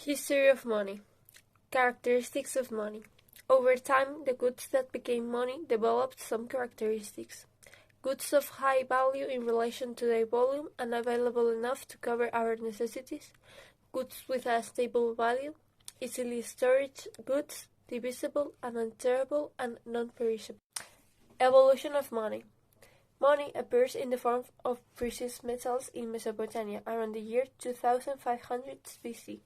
History of money. Characteristics of money. Over time, the goods that became money developed some characteristics. Goods of high value in relation to their volume and available enough to cover our necessities. Goods with a stable value. Easily storage goods, divisible and untearable and non-perishable. Evolution of money. Money appears in the form of precious metals in Mesopotamia around the year 2500 BC.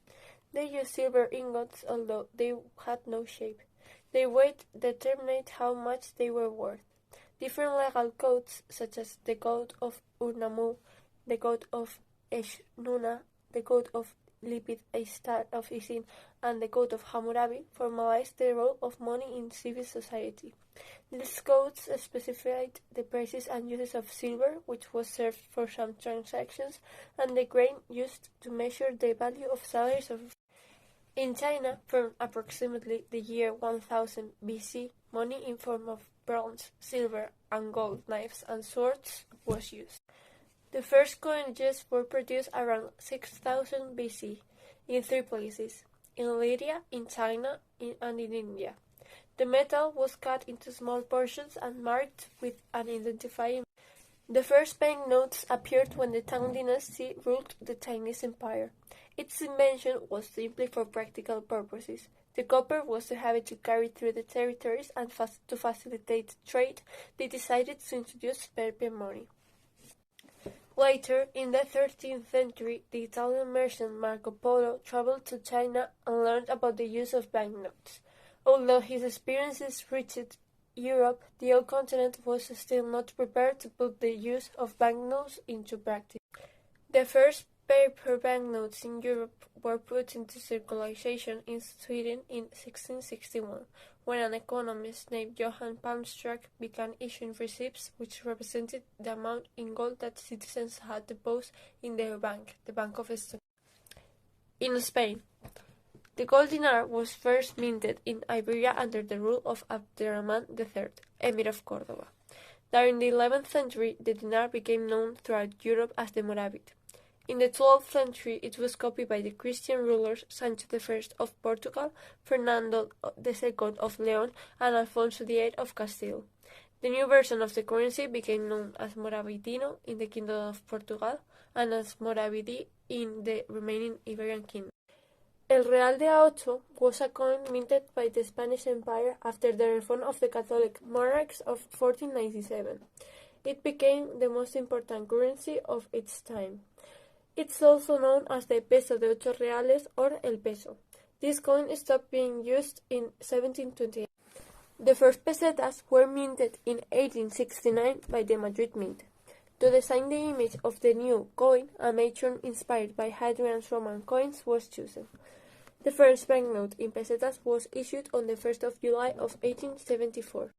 They used silver ingots, although they had no shape. Their weight determined how much they were worth. Different legal codes, such as the Code of Urnamu, the Code of Eshnuna, the Code of Lipid of Isin, and the Code of Hammurabi, formalized the role of money in civil society. These codes specified the prices and uses of silver, which was served for some transactions, and the grain used to measure the value of salaries of. In China, from approximately the year 1000 BC, money in form of bronze, silver, and gold knives and swords was used. The first coinages were produced around 6000 BC in three places: in Lydia, in China, and in India. The metal was cut into small portions and marked with an identifying. The first banknotes appeared when the Tang dynasty ruled the Chinese Empire. Its invention was simply for practical purposes. The copper was too heavy to carry through the territories, and to facilitate trade, they decided to introduce paper money. Later, in the 13th century, the Italian merchant Marco Polo traveled to China and learned about the use of banknotes. Although his experiences reached Europe, the old continent was still not prepared to put the use of banknotes into practice. The first paper banknotes in Europe were put into circulation in Sweden in 1661, when an economist named Johann Palmstruck began issuing receipts which represented the amount in gold that citizens had deposited in their bank, the Bank of Stock. In Spain, the gold dinar was first minted in Iberia under the rule of Abderrahman III, Emir of Córdoba. During the 11th century, the dinar became known throughout Europe as the Moravit. In the 12th century, it was copied by the Christian rulers Sancho I of Portugal, Fernando II of Leon, and Alfonso VIII of Castile. The new version of the currency became known as Moravitino in the Kingdom of Portugal and as Moravidi in the remaining Iberian kingdom. El Real de A8 was a coin minted by the Spanish Empire after the reform of the Catholic monarchs of 1497. It became the most important currency of its time. It's also known as the peso de 8 reales or el peso. This coin stopped being used in 1728. The first pesetas were minted in 1869 by the Madrid Mint. To design the image of the new coin, a matron inspired by Hadrian's Roman coins was chosen. The first banknote in pesetas was issued on the 1st of July of 1874.